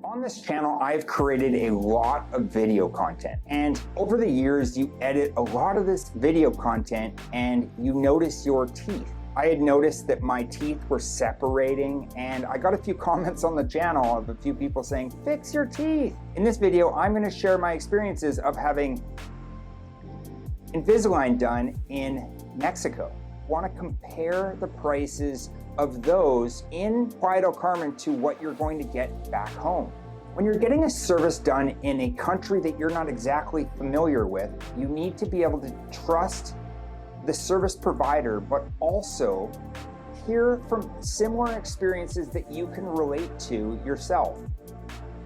On this channel, I've created a lot of video content, and over the years, you edit a lot of this video content and you notice your teeth. I had noticed that my teeth were separating, and I got a few comments on the channel of a few people saying, fix your teeth. In this video, I'm gonna share my experiences of having Invisalign done in Mexico. I wanna compare the prices of those in Playa del Carmen to what you're going to get back home. When you're getting a service done in a country that you're not exactly familiar with, you need to be able to trust the service provider, but also hear from similar experiences that you can relate to yourself.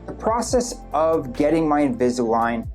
The process of getting my Invisalign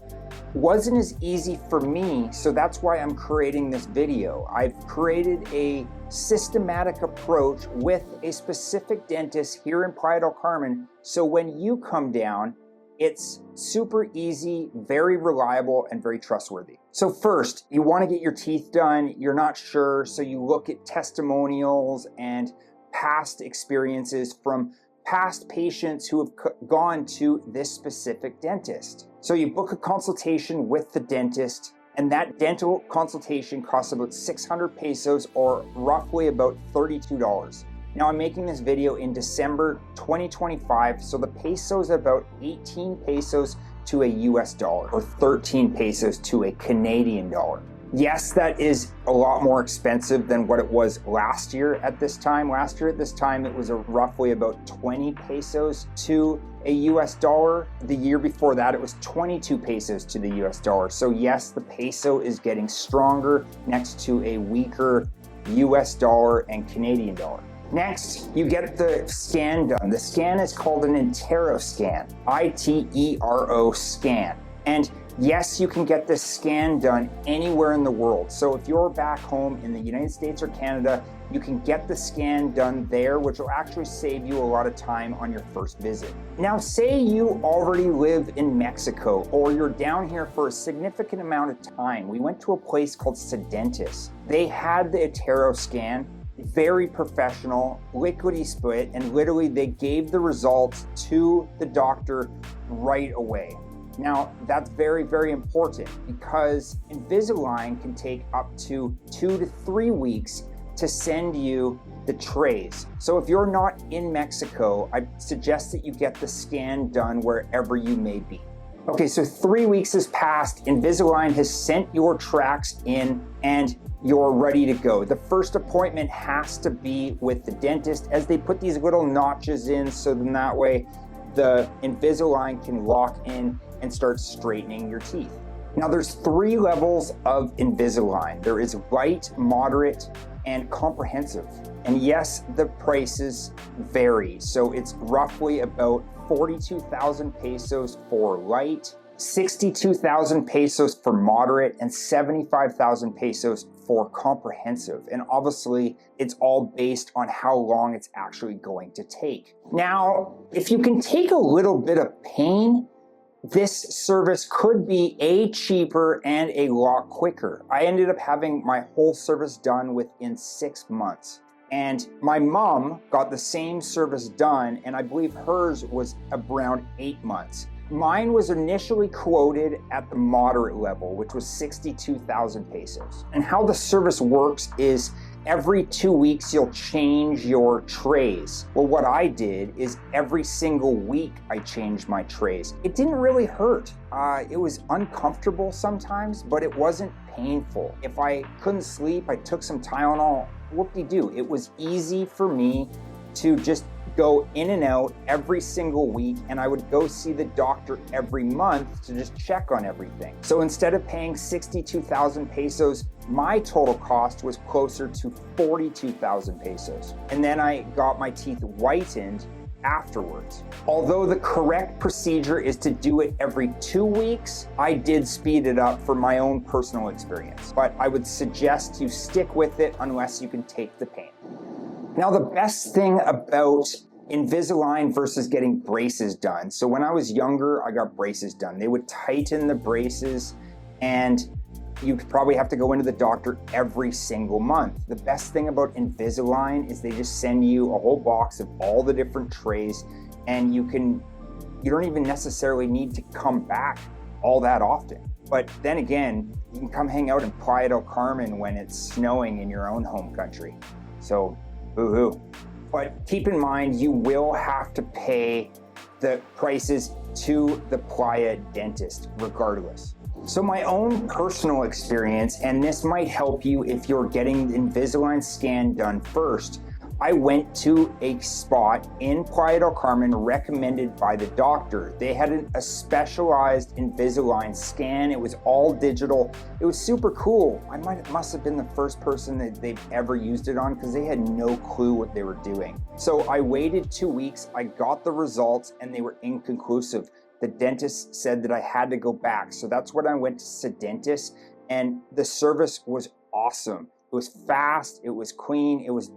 wasn't as easy for me, so that's why I'm creating this video. I've created a systematic approach with a specific dentist here in Playa del Carmen, so when you come down, it's super easy, very reliable, and very trustworthy. So first, you want to get your teeth done, you're not sure, so you look at testimonials and past experiences from past patients who have gone to this specific dentist. So you book a consultation with the dentist, and that dental consultation costs about 600 pesos or roughly about $32. Now I'm making this video in December 2025, so the peso is about 18 pesos to a US dollar or 13 pesos to a Canadian dollar. Yes, that is a lot more expensive than what it was last year at this time. Last year at this time, it was roughly about 20 pesos to a US dollar. The year before that, it was 22 pesos to the US dollar. So yes, the peso is getting stronger next to a weaker US dollar and Canadian dollar. Next, you get the scan done. The scan is called an Itero scan, I-T-E-R-O scan. And yes, you can get this scan done anywhere in the world. So if you're back home in the United States or Canada, you can get the scan done there, which will actually save you a lot of time on your first visit. Now, say you already live in Mexico or you're down here for a significant amount of time. We went to a place called Sedentis. They had the Itero scan, very professional, liquidy split, and literally they gave the results to the doctor right away. Now, that's very, very important because Invisalign can take up to 2 to 3 weeks to send you the trays. So if you're not in Mexico, I suggest that you get the scan done wherever you may be. Okay, so 3 weeks has passed, Invisalign has sent your tracks in, and you're ready to go. The first appointment has to be with the dentist as they put these little notches in, so then that way the Invisalign can lock in and start straightening your teeth. Now there's 3 levels of Invisalign. There is light, moderate, and comprehensive. And yes, the prices vary. So it's roughly about 42,000 pesos for light, 62,000 pesos for moderate, and 75,000 pesos for comprehensive. And obviously, it's all based on how long it's actually going to take. Now, if you can take a little bit of pain, this service could be A, cheaper and a lot quicker. I ended up having my whole service done within 6 months. And my mom got the same service done, and I believe hers was around 8 months. Mine was initially quoted at the moderate level, which was 62,000 pesos. And how the service works is every 2 weeks you'll change your trays. Well, what I did is every single week I changed my trays. It didn't really hurt. It was uncomfortable sometimes, but it wasn't painful. If I couldn't sleep, I took some Tylenol, whoop-de-doo. It was easy for me to just go in and out every single week, and I would go see the doctor every month to just check on everything. So instead of paying 62,000 pesos, my total cost was closer to 42,000 pesos. And then I got my teeth whitened afterwards. Although the correct procedure is to do it every 2 weeks, I did speed it up for my own personal experience. But I would suggest you stick with it unless you can take the pain. Now, the best thing about Invisalign versus getting braces done. So when I was younger, I got braces done. They would tighten the braces, and you'd probably have to go into the doctor every single month. The best thing about Invisalign is they just send you a whole box of all the different trays, and you can you don't even necessarily need to come back all that often. But then again, you can come hang out in Playa del Carmen when it's snowing in your own home country. So, boo-hoo. But keep in mind, you will have to pay the prices to the Playa dentist regardless. So my own personal experience, and this might help you if you're getting the Invisalign scan done first, I went to a spot in Playa del Carmen recommended by the doctor. They had a specialized Invisalign scan. It was all digital. It was super cool. I must have been the first person that they've ever used it on because they had no clue what they were doing. So I waited 2 weeks, I got the results, and they were inconclusive. The dentist said that I had to go back. So that's when I went to dentist, and the service was awesome. It was fast, it was clean, it was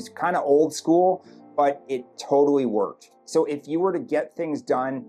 kind of old school, but it totally worked. So if you were to get things done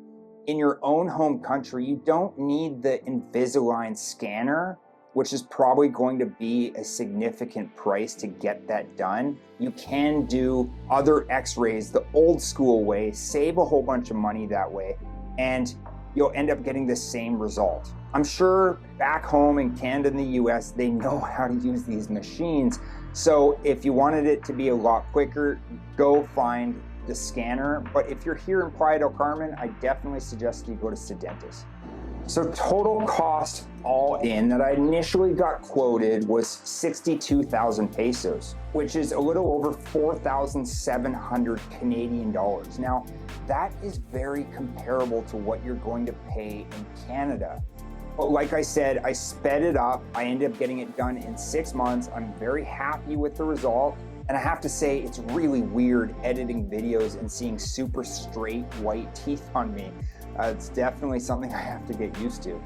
in your own home country, you don't need the Invisalign scanner, which is probably going to be a significant price to get that done. You can do other x-rays the old school way, save a whole bunch of money that way, and you'll end up getting the same result. I'm sure back home in Canada and the US, they know how to use these machines. So if you wanted it to be a lot quicker, go find the scanner. But if you're here in Playa del Carmen, I definitely suggest you go to Sedentist. So total cost all in that I initially got quoted was 62,000 pesos, which is a little over 4,700 Canadian dollars. Now, that is very comparable to what you're going to pay in Canada. But like I said, I sped it up. I ended up getting it done in 6 months. I'm very happy with the result. And I have to say, it's really weird editing videos and seeing super straight white teeth on me. It's definitely something I have to get used to.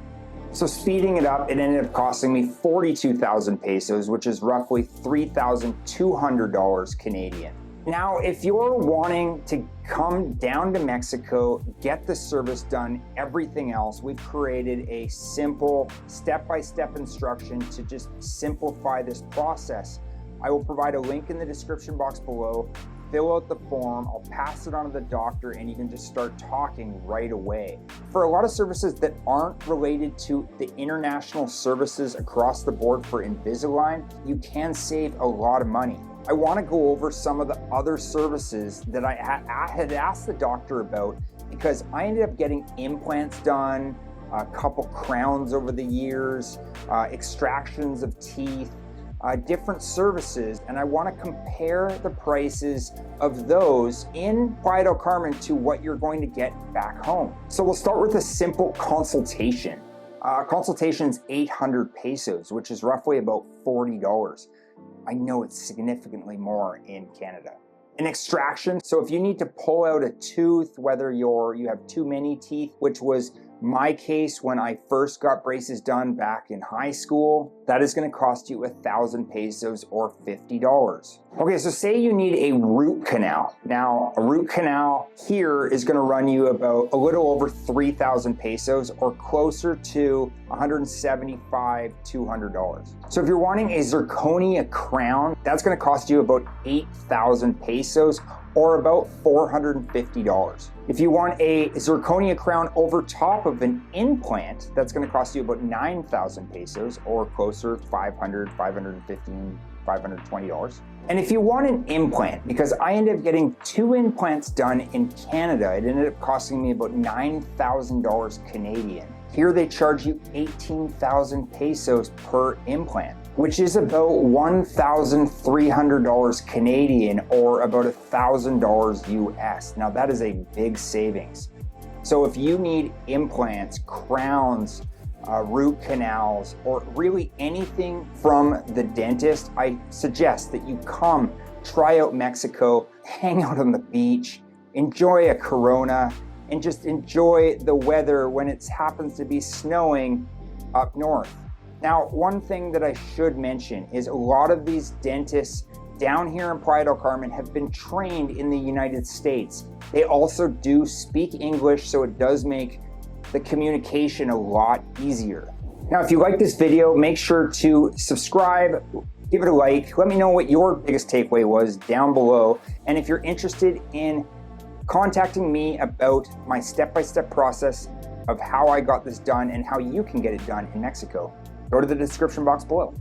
So speeding it up, it ended up costing me 42,000 pesos, which is roughly $3,200 Canadian. Now, if you're wanting to come down to Mexico, get the service done, everything else, we've created a simple step-by-step instruction to just simplify this process. I will provide a link in the description box below. Fill out the form, I'll pass it on to the doctor, and you can just start talking right away. For a lot of services that aren't related to the international services across the board for Invisalign, you can save a lot of money. I want to go over some of the other services that I had asked the doctor about because I ended up getting implants done, a couple crowns over the years, extractions of teeth, different services, and I want to compare the prices of those in Playa del Carmen to what you're going to get back home. So we'll start with a simple consultation. Consultation's 800 pesos, which is roughly about $40. I know it's significantly more in Canada. An extraction, so if you need to pull out a tooth, whether you have too many teeth, which was my case when I first got braces done back in high school, that is going to cost you 1,000 pesos or $50. Okay, so say you need a root canal. Now, a root canal here is going to run you about a little over 3,000 pesos or closer to $175, $200. So if you're wanting a zirconia crown, that's going to cost you about 8,000 pesos or about $450. If you want a zirconia crown over top of an implant, that's going to cost you about 9,000 pesos or closer to $500, $515, $520. And if you want an implant, because I ended up getting 2 implants done in Canada, it ended up costing me about $9,000 Canadian. Here they charge you 18,000 pesos per implant, which is about $1,300 Canadian or about $1,000 US. Now that is a big savings. So if you need implants, crowns, root canals, or really anything from the dentist, I suggest that you come try out Mexico, hang out on the beach, enjoy a Corona, and just enjoy the weather when it happens to be snowing up north. Now, one thing that I should mention is a lot of these dentists down here in Playa del Carmen have been trained in the United States. They also do speak English, so it does make the communication a lot easier. Now, if you like this video, make sure to subscribe, give it a like, let me know what your biggest takeaway was down below. And if you're interested in contacting me about my step-by-step process of how I got this done and how you can get it done in Mexico, go to the description box below.